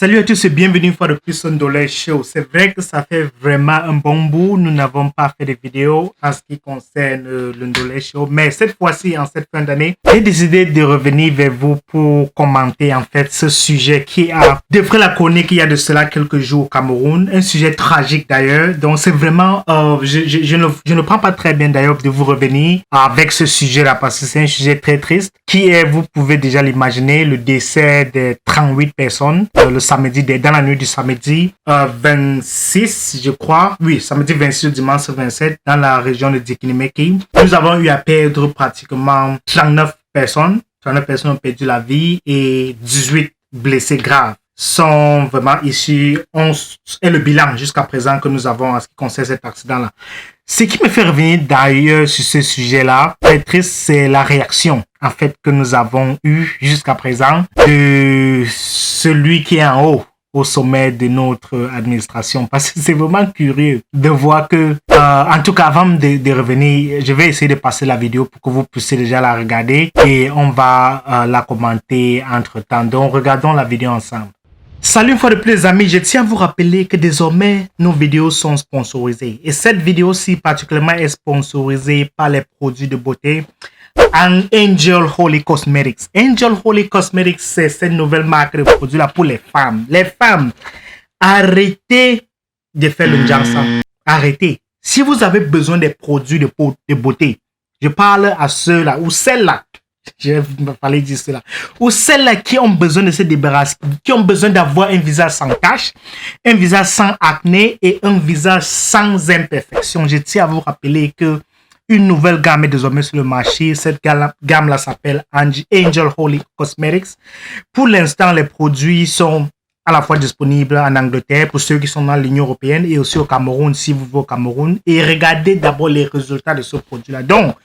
Salut à tous et bienvenue une fois de plus sur Ndolé Show. C'est vrai que ça fait vraiment un bon bout. Nous n'avons pas fait de vidéo en ce qui concerne le Ndolé Show. Mais cette fois-ci, en cette fin d'année, j'ai décidé de revenir vers vous pour commenter en fait ce sujet qui a, d'après la chronique, il y a de cela quelques jours au Cameroun. Un sujet tragique d'ailleurs. Donc c'est vraiment, je ne prends pas très bien d'ailleurs de vous revenir avec ce sujet-là parce que c'est un sujet très triste qui est, vous pouvez déjà l'imaginer, le décès de 38 personnes le samedi, dans la nuit du samedi 26, je crois. Oui, samedi 26 au dimanche 27 dans la région de Dikinimeki. Nous avons eu à perdre pratiquement 39 personnes. 39 personnes ont perdu la vie et 18 blessés graves sont vraiment issus. 11 est le bilan jusqu'à présent que nous avons en ce qui concerne cet accident-là. Ce qui me fait revenir d'ailleurs sur ce sujet-là, très triste, c'est la réaction en fait que nous avons eue jusqu'à présent de celui qui est en haut au sommet de notre administration, parce que c'est vraiment curieux de voir que, en tout cas avant de revenir, je vais essayer de passer la vidéo pour que vous puissiez déjà la regarder et on va la commenter entre temps. Donc regardons la vidéo ensemble. Salut une fois de plus les amis, je tiens à vous rappeler que désormais nos vidéos sont sponsorisées et cette vidéo-ci particulièrement est sponsorisée par les produits de beauté Angel Holy Cosmetics. Angel Holy Cosmetics, c'est cette nouvelle marque de produits là pour les femmes. Les femmes, arrêtez de faire le Njansa. Arrêtez. Si vous avez besoin des produits de beauté, je parle à ceux-là ou celles-là. Je fallait dire cela. Ou celles-là qui ont besoin de se débarrasser, qui ont besoin d'avoir un visage sans tache, un visage sans acné et un visage sans imperfection. Je tiens à vous rappeler que une nouvelle gamme est désormais sur le marché. Cette gamme-là s'appelle Angel Holy Cosmetics. Pour l'instant, les produits sont à la fois disponibles en Angleterre pour ceux qui sont dans l'Union européenne et aussi au Cameroun si vous vivez au Cameroun. Et regardez d'abord les résultats de ce produit-là. Donc,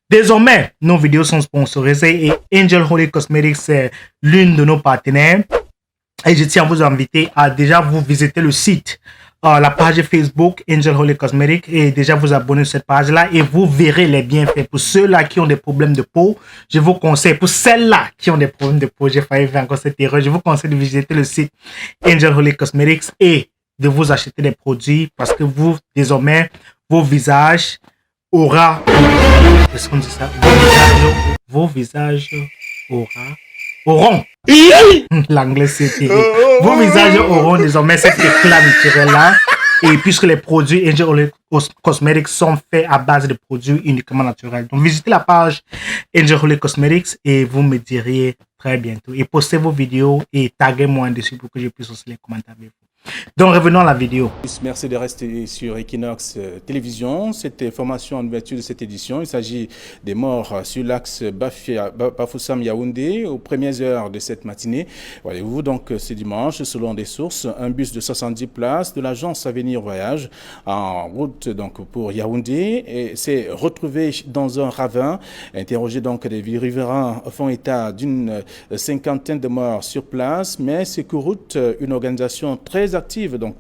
désormais, nos vidéos sont sponsorisées et Angel Holy Cosmetics, c'est l'une de nos partenaires. Et je tiens à vous inviter à déjà vous visiter le site, la page Facebook Angel Holy Cosmetics et déjà vous abonner sur cette page-là et vous verrez les bienfaits. Pour ceux-là qui ont des problèmes de peau, je vous conseille, pour celles-là qui ont des problèmes de peau, j'ai failli faire encore cette erreur, je vous conseille de visiter le site Angel Holy Cosmetics et de vous acheter des produits parce que vous, désormais, vos visages aura, est-ce qu'on dit ça? Vos visages auront. L'anglais c'est terrible. Vos visages auront désormais cet éclat naturel là. Et puisque les produits Angel Holy Cosmetics sont faits à base de produits uniquement naturels. Donc visitez la page Angel Holy Cosmetics et vous me direz très bientôt. Et postez vos vidéos et taguez-moi dessus pour que je puisse aussi les commenter avec vous. Donc revenons à la vidéo. Merci de rester sur Equinox Télévision. Cette information en ouverture de cette édition, il s'agit des morts sur l'axe Bafoussam-Yaoundé aux premières heures de cette matinée. Voyez-vous, donc ce dimanche, selon des sources, un bus de 70 places de l'agence Avenir Voyage en route donc pour Yaoundé s'est retrouvé dans un ravin. Interrogé donc des riverains font état d'une cinquantaine de morts sur place, mais Secourroute, une organisation très active donc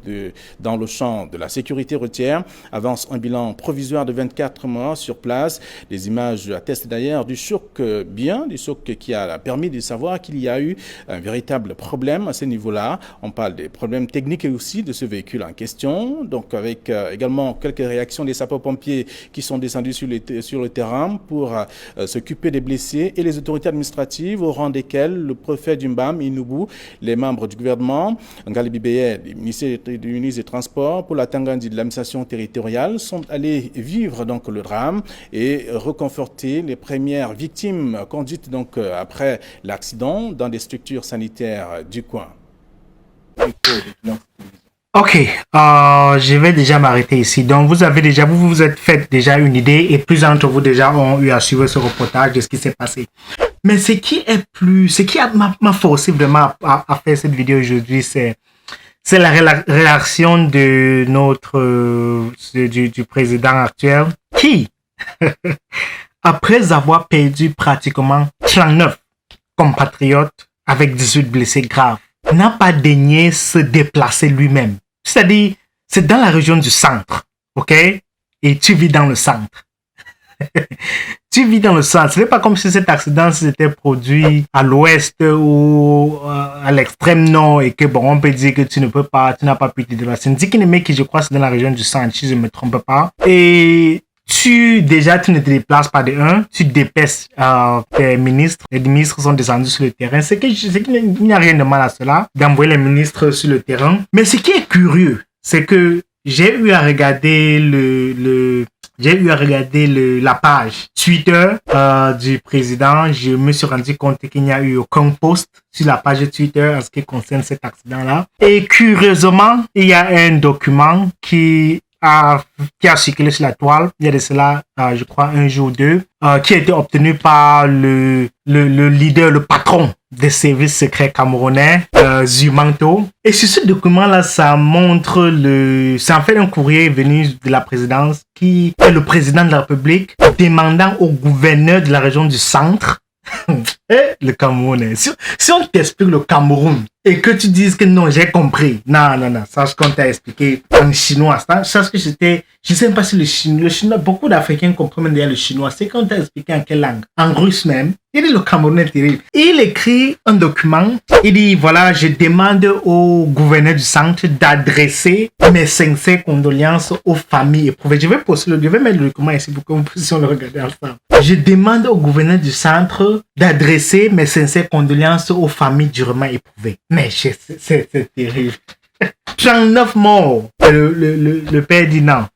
dans le champ de la sécurité routière, avance un bilan provisoire de 24 morts sur place. Les images attestent d'ailleurs du choc qui a permis de savoir qu'il y a eu un véritable problème à ce niveau-là. On parle des problèmes techniques aussi de ce véhicule en question, donc avec également quelques réactions des sapeurs-pompiers qui sont descendus sur le terrain pour s'occuper des blessés et les autorités administratives au rang desquelles le préfet d'Umbam, Inoubou, les membres du gouvernement, Ngalibi Beye, du ministre des Transports, pour la Tangandi de l'administration territoriale, sont allés vivre donc le drame et reconforter les premières victimes conduites donc après l'accident dans des structures sanitaires du coin. Ok, je vais déjà m'arrêter ici. Donc vous avez déjà, vous vous êtes fait déjà une idée et plusieurs d'entre vous déjà ont eu à suivre ce reportage de ce qui s'est passé. Mais ce qui m'a forcé vraiment à faire cette vidéo aujourd'hui, c'est la réaction de du président actuel qui, après avoir perdu pratiquement 39 compatriotes avec 18 blessés graves, n'a pas daigné se déplacer lui-même. C'est-à-dire, c'est dans la région du centre, ok? Et tu vis dans le centre. Ce n'est pas comme si cet accident s'était produit à l'ouest ou à l'extrême nord et que bon, on peut dire que tu n'as pas pu te déplacer. Ndikinemeki, je crois, c'est dans la région du centre, si je ne me trompe pas. Et tu ne te déplaces pas de un, tu dépêches tes ministres. Les ministres sont descendus sur le terrain. C'est qu'il n'y a rien de mal à cela, d'envoyer les ministres sur le terrain. Mais ce qui est curieux, c'est que j'ai eu à regarder la page Twitter du président. Je me suis rendu compte qu'il n'y a eu aucun post sur la page Twitter en ce qui concerne cet accident-là. Et curieusement, il y a un document qui a circulé sur la toile, il y a de cela, je crois, un jour ou deux, qui a été obtenu par le leader, le patron des services secrets camerounais, Zumanto. Et sur ce document-là, ça montre c'est en fait un courrier venu de la présidence qui est le président de la République demandant au gouverneur de la région du centre le Cameroun. Si on t'explique le Cameroun et que tu dises que non, j'ai compris. Non, sache qu'on t'a expliqué en chinois. Sache que je sais pas si le chinois, beaucoup d'Africains comprennent déjà le chinois. C'est qu'on t'a expliqué en quelle langue? En russe même. Il dit le Cameroun est terrible. Il écrit un document. Il dit, voilà, je demande au gouverneur du centre d'adresser mes sincères condoléances aux familles éprouvées. Je vais mettre le document ici pour que vous puissiez le regarder ensemble. Je demande au gouverneur du centre d'adresser mes sincères condoléances aux familles durement éprouvées. Mais c'est terrible. 39 morts. Le père dit non.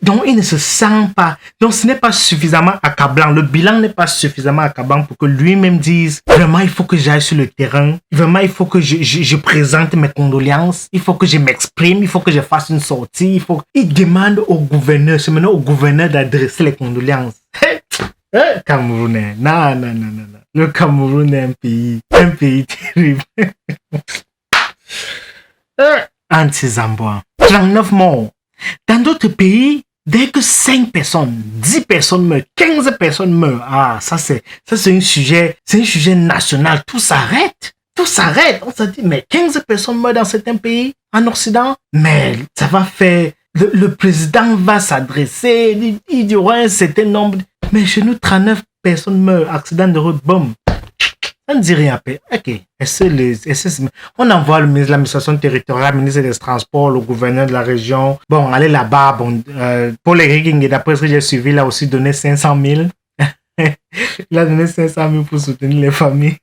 Donc, il ne se sent pas. Donc, ce n'est pas suffisamment accablant. Le bilan n'est pas suffisamment accablant pour que lui-même dise vraiment, il faut que j'aille sur le terrain. Vraiment, il faut que je présente mes condoléances. Il faut que je m'exprime. Il faut que je fasse une sortie. Il demande au gouverneur, c'est maintenant au gouverneur d'adresser les condoléances. Camerounais. Non. Le Cameroun est un pays terrible. Anti-Zambois. 39 morts. Dans d'autres pays, dès que 5 personnes, 10 personnes meurent, 15 personnes meurent, ça c'est un sujet national. Tout s'arrête. On se dit, mais 15 personnes meurent dans certains pays, en Occident. Mais ça va faire, le président va s'adresser, il y aura un certain nombre. Mais chez nous, 39 personnes meurent, accident de route, boum. On ne dit rien. Ok. On envoie le ministre de l'administration territoriale, le ministre des Transports, le gouverneur de la région. Bon, allez là-bas. Bon, Paul Eric, d'après ce que j'ai suivi, il a aussi donné 500 000. Il a donné 500 000 pour soutenir les familles.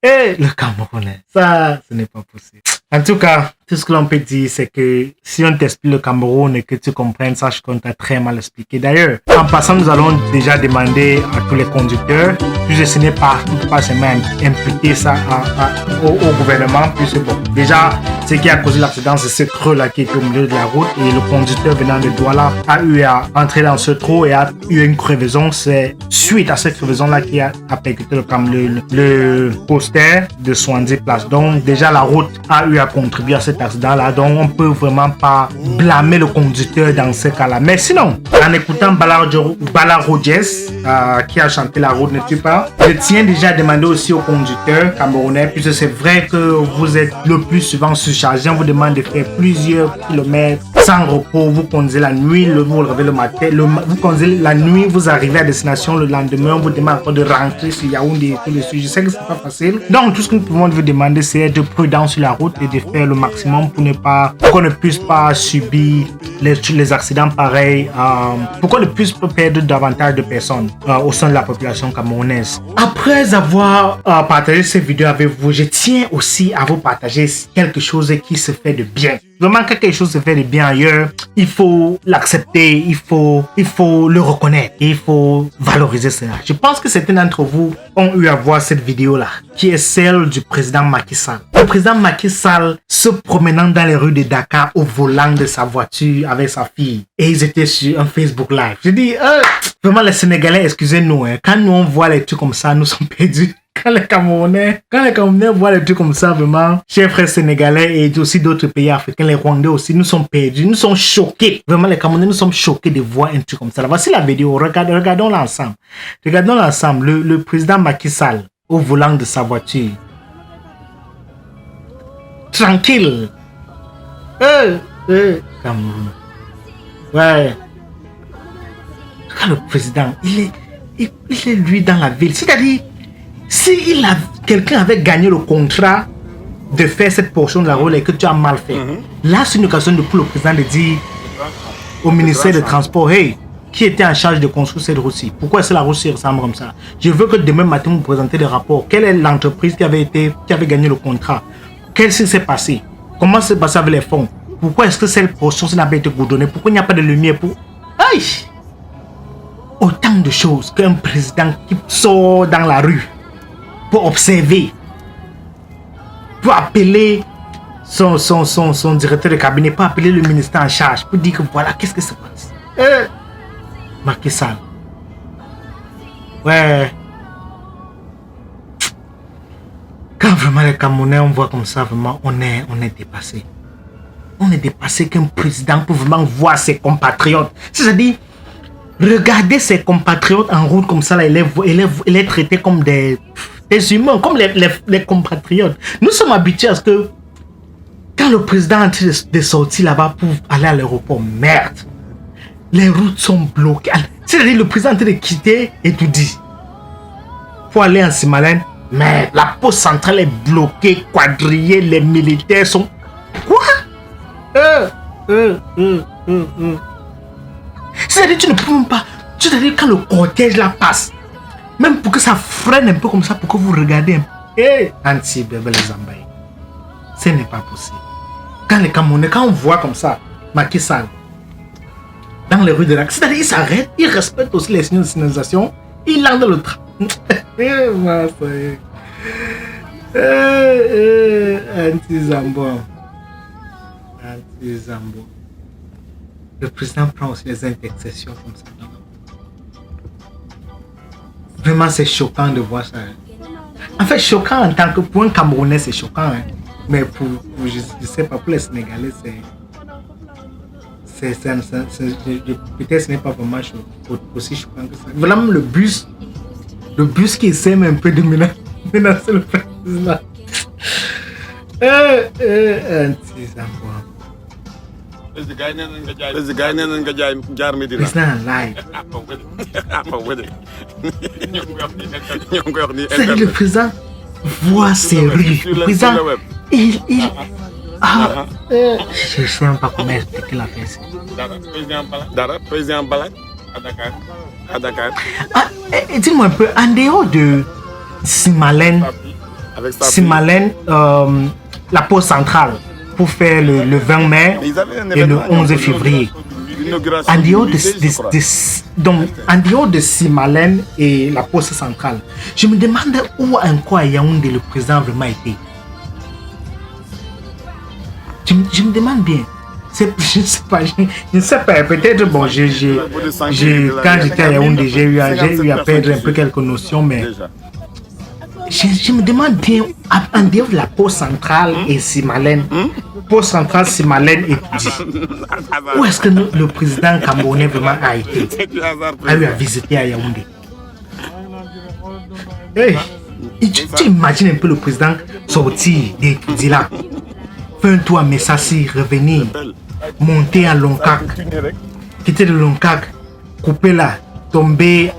Et le Camerounais. Ça, ce n'est pas possible. En tout cas, tout ce que l'on peut dire, c'est que si on t'explique le Cameroun et que tu comprennes, sache qu'on t'a très mal expliqué. D'ailleurs, en passant, nous allons déjà demander à tous les conducteurs, puis ce n'est pas seulement imputer ça au gouvernement, puisque bon, déjà, ce qui a causé l'accident, c'est ce creux-là qui est au milieu de la route et le conducteur venant de Douala a eu à entrer dans ce trou et a eu une crevaison. C'est suite à cette crevaison-là qui a percuté le poster de 70 places. Donc, déjà, la route a eu à contribuer à cet accident-là. Donc, on peut vraiment pas blâmer le conducteur dans ce cas-là. Mais sinon, en écoutant Bala Rodgers, qui a chanté La route ne tue pas, je tiens déjà à demander aussi aux conducteurs camerounais, puisque c'est vrai que vous êtes le plus souvent surchargé, on vous demande de faire plusieurs kilomètres sans repos, vous conduisez la nuit, vous levez le matin, vous conduisez la nuit, vous arrivez à destination le lendemain, on vous demande encore de rentrer sur Yaoundé et tout le sujet. Je sais que c'est pas facile. Donc, tout ce que nous pouvons vous demander, c'est d'être prudent sur la route et de faire le maximum pour qu'on ne puisse pas subir les accidents pareils, pour qu'on ne puisse pas perdre davantage de personnes au sein de la population camerounaise. Après avoir partagé cette vidéo avec vous, je tiens aussi à vous partager quelque chose qui se fait de bien. Vraiment, quand quelque chose se fait de bien ailleurs, il faut l'accepter, il faut le reconnaître, il faut valoriser cela. Je pense que certains d'entre vous ont eu à voir cette vidéo-là, qui est celle du président Macky Sall. Le président Macky Sall se promenant dans les rues de Dakar au volant de sa voiture avec sa fille. Et ils étaient sur un Facebook Live. Je dis, vraiment les Sénégalais, excusez-nous, quand nous on voit les trucs comme ça, nous sommes perdus. Quand les Camerounais voient des trucs comme ça, vraiment, chers frères sénégalais et aussi d'autres pays africains, les Rwandais aussi, nous sommes perdus, nous sommes choqués. Vraiment, les Camerounais, nous sommes choqués de voir un truc comme ça. Voici la vidéo, regardons-la ensemble. Regardons-la ensemble, le président Macky Sall au volant de sa voiture. Tranquille. Cameroun. Ouais. Quand le président, il est lui dans la ville. C'est-à-dire, si quelqu'un avait gagné le contrat de faire cette portion de la route et que tu as mal fait. Là, c'est une occasion pour le président de dire au ministère des Transports, hey, qui était en charge de construire cette route-ci? Pourquoi est-ce que la route-ci ressemble comme ça? Je veux que demain matin, vous présentez des rapports. Quelle est l'entreprise qui avait gagné le contrat? Qu'est-ce qui s'est passé? Comment s'est passé avec les fonds? Pourquoi est-ce que cette portion n'a pas été goudronnée? Pourquoi il n'y a pas de lumière pour... Aïe! Autant de choses qu'un président qui sort dans la rue pour observer, pour appeler son directeur de cabinet, pour appeler le ministère en charge, pour dire que voilà, qu'est-ce qui se passe? Macky Sall. Ouais. Quand vraiment les Camerounais, on voit comme ça, vraiment, on est dépassé. On est dépassé qu'un président peut vraiment voir ses compatriotes. C'est-à-dire, regarder ses compatriotes en route comme ça, là, il est traité comme des humains, comme les compatriotes. Nous sommes habitués à ce que quand le président est en train de sortir là-bas pour aller à l'aéroport, merde, les routes sont bloquées. C'est-à-dire le président est en train de quitter et tout dit. Pour aller en Simalène, mais la poste centrale est bloquée, quadrillée, les militaires sont... Quoi? C'est-à-dire tu ne peux même pas... C'est-à-dire quand le cortège là passe, même pour que ça freine un peu comme ça, pour que vous regardez un peu. Anti-bébé les Zambaye. Ce n'est pas possible. Quand les Camerounais, quand on voit comme ça, Macky Sall, dans les rues de l'Ac, c'est-à-dire il s'arrête, il respecte aussi les signes de signalisation, il lance le train. Anti-Zambo. Anti-Zambo. Le président prend aussi les intercessions comme ça. Vraiment, c'est choquant de voir ça. En fait, choquant en tant que pour un Camerounais, c'est choquant. Hein. Mais pour je sais pas, pour les Sénégalais, peut-être ce n'est pas vraiment aussi choquant que ça. Vraiment, le bus qui essaie un peu de menacer le président. Anti-Zambo. Le président voit ses rues. Le président, je ne sais même pas comment expliquer la fête. Dis-moi un peu, en dehors de Simalène, la pause centrale, pour faire le 20 mai et le 11 février. En dehors de Simalène et la poste centrale, je me demande où encore à Yaoundé le président vraiment été. Je me demande bien. Je ne sais pas, peut-être bon, quand j'étais à Yaoundé, j'ai eu à perdre un peu quelques notions, mais je me demande bien, en dehors de la poste centrale et Simalène, poste centrale, Simalène et Toudi, où est-ce que le président camerounais vraiment a été, a eu à visiter à Yaoundé? Hey, tu imagines un peu le président sortir des Toudi là, faire un tour à Messassi, revenir, monter à Lonkak, quitter le Lonkak, couper là, tomber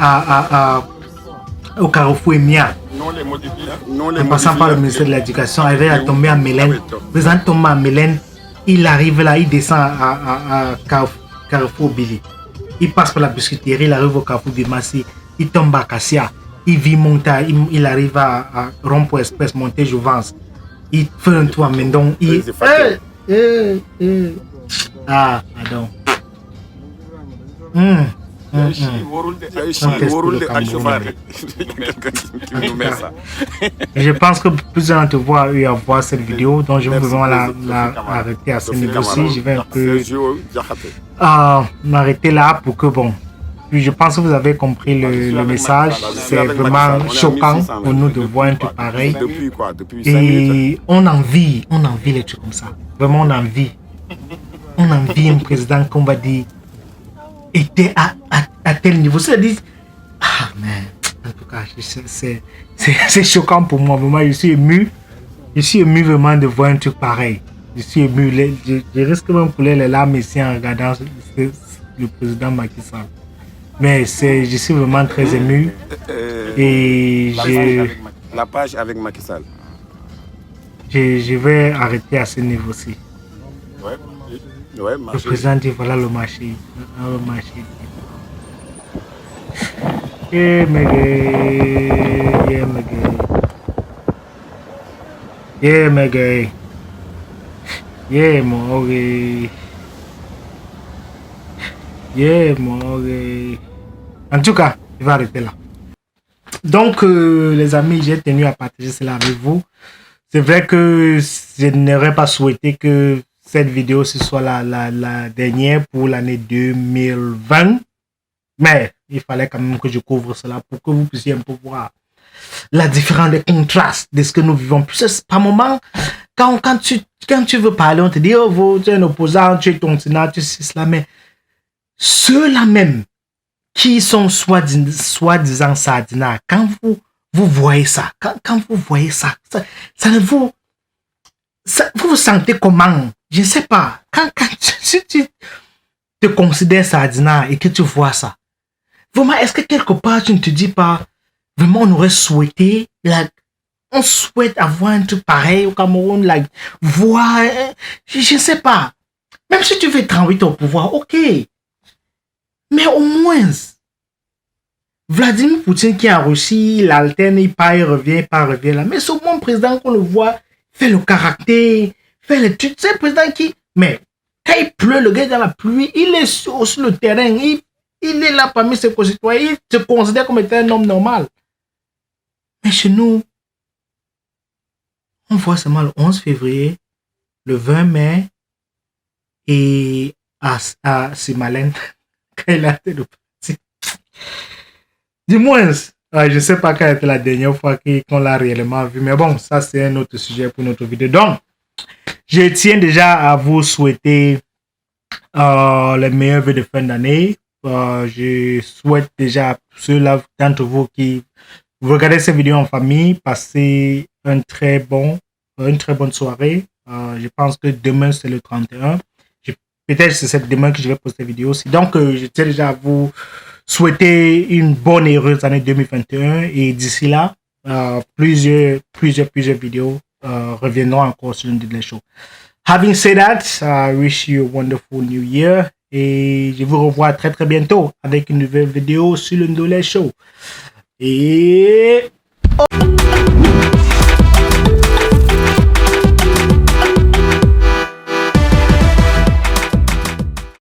au Carrefour Emia, en passant par le ministère de l'Éducation, arriver à tomber à Mélène. Le président tombe à Mélène, il arrive là, il descend à Carrefour Billy. Il passe par la biscuiterie, il arrive au Carrefour Bimassi, il tombe à Cassia, il vit Monta, il arrive à Rompo Express, monter Jouvence. Il fait un tour à Mendon, pardon. Je pense que plusieurs d'entre vous ont eu à voir cette vidéo, donc je vais vraiment l'arrêter à ce niveau-ci. Je vais un peu m'arrêter là pour que bon. Je pense que vous avez compris le message. C'est vraiment choquant pour nous de voir un truc pareil. Et on envie les trucs comme ça. Vraiment, on envie un président qu'on va dire était à tel niveau. C'est-à-dire, mais en tout cas, c'est choquant pour moi. Vraiment, je suis ému. Je suis ému vraiment de voir un truc pareil. Je suis ému. Je risque même de couler les larmes ici en regardant le président Macky Sall. Mais je suis vraiment très ému. Et La page avec Macky Sall. je vais arrêter à ce niveau-ci. Ouais, ouais, Le président dit voilà le marché. Le marché. Yeah, mega. Yeah, mega. Yeah, mega. Yeah, mon Yeah, mon En tout cas, je vais arrêter là. Donc, les amis, j'ai tenu à partager cela avec vous. C'est vrai que je n'aurais pas souhaité que cette vidéo ce soit la dernière pour l'année 2020. Mais il fallait quand même que je couvre cela pour que vous puissiez un peu voir la différence des contrastes de ce que nous vivons. Plus par moment, quand tu veux parler, on te dit, oh, tu es un opposant, tu es ton sénat, tu sais cela, mais ceux-là même qui sont soi-disant sardinats, quand vous voyez ça, quand vous voyez ça, ça ne vous... vous vous sentez comment? Je ne sais pas. Si tu te considères sardinat et que tu vois ça, vraiment, est-ce que quelque part tu ne te dis pas, vraiment on aurait souhaité, on souhaite avoir un truc pareil au Cameroun, voir, je ne sais pas. Même si tu veux 38 au pouvoir, ok. Mais au moins, Vladimir Poutine qui a Russie, il alterne, il part, il revient, là. Mais c'est au moins président qu'on le voit, fait le caractère, fait les trucs. C'est un président qui, mais quand il pleut, le gars est dans la pluie, il est sur le terrain, il est là parmi ses concitoyens, il se considère comme étant un homme normal. Mais chez nous, on voit seulement le 11 février, le 20 mai, et c'est malin, quand il a été de parti. Du moins, je ne sais pas quand était la dernière fois qu'on l'a réellement vu, mais bon, ça c'est un autre sujet pour notre vidéo. Donc, je tiens déjà à vous souhaiter les meilleurs vœux de fin d'année. Je souhaite déjà ceux-là d'entre vous qui regardez cette vidéo en famille, passer une très bonne soirée. Je pense que demain c'est le 31. Peut-être c'est cette demain que je vais poster cette vidéo aussi. Donc, je tiens déjà à vous souhaiter une bonne et heureuse année 2021 et d'ici là, plusieurs vidéos reviendront encore sur le Ndolé Show. Having said that, I wish you a wonderful new year et je vous revois très très bientôt avec une nouvelle vidéo sur le Ndolé Show. Et...